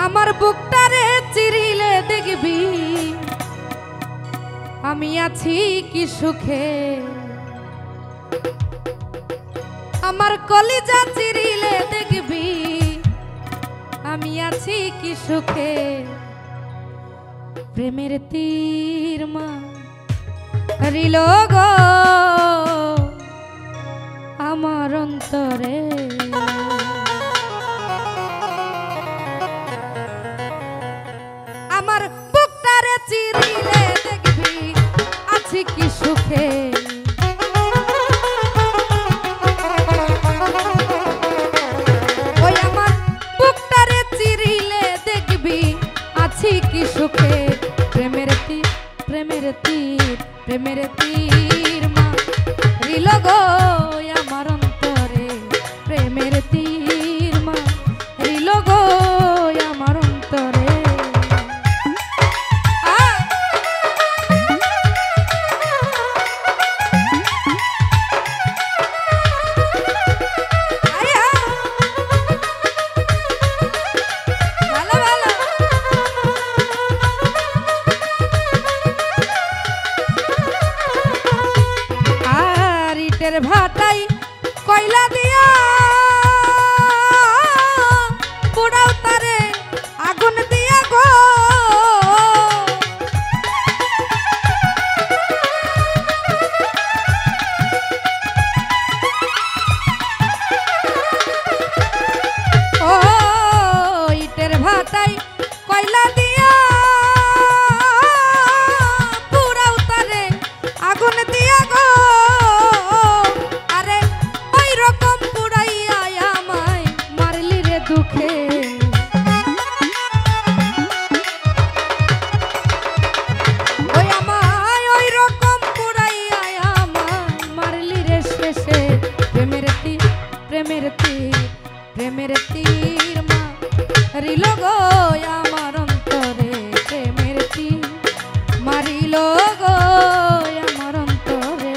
আমার বুকটারে চিরিলে দেখবি আমি আছি কি সুখে, আমার কলিজা চিরিলে দেখবি আমি আছি কি সুখে। প্রেমের তীর মারিল গো আমার অন্তরে, আমার বুকটারে চিরিলে দেখবি আছি কি সুখে। ওই আমার বুকটারে চিরিলে দেখবি আছি কি সুখে। প্রেমের তীর প্রেমের তীর প্রেমের তীর মারিল গো আমার অন্তরে, প্রেমের তীর মারিল গো আমার অন্তরে। ভাটাই কয়লা দিয়া পোড়াও তারে আগুন দিয়া গো, ও ইটের ভাটাই কয়লা দিয়া পোড়াও তারে আগুন দিয়া গো। প্রেমের তীর মারিল গো আমার অন্তরে, প্রেমের তীর মারিল গো আমার অন্তরে।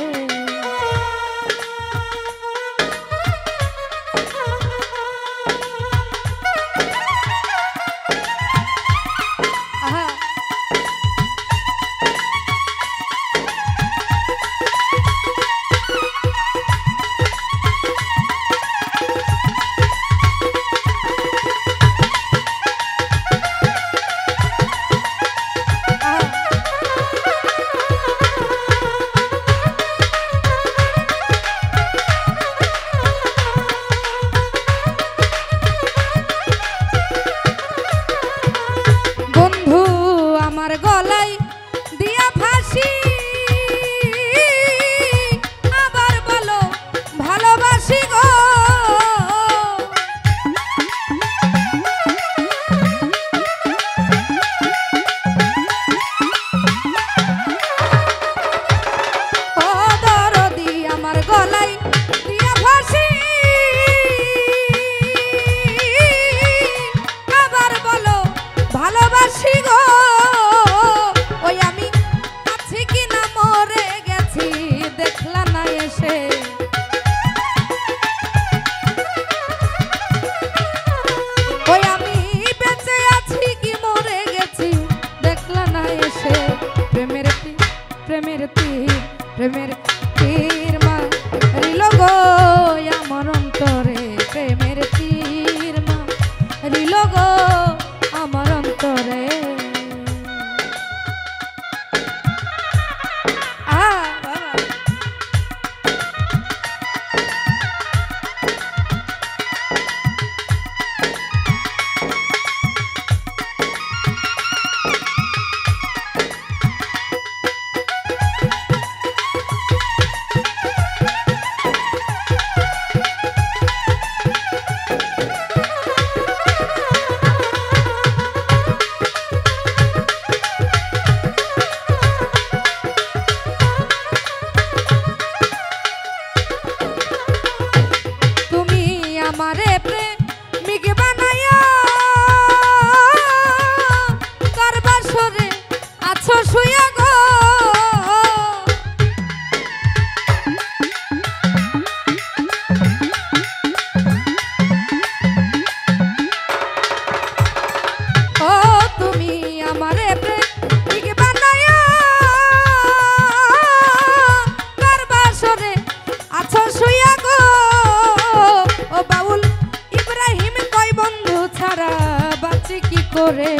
করে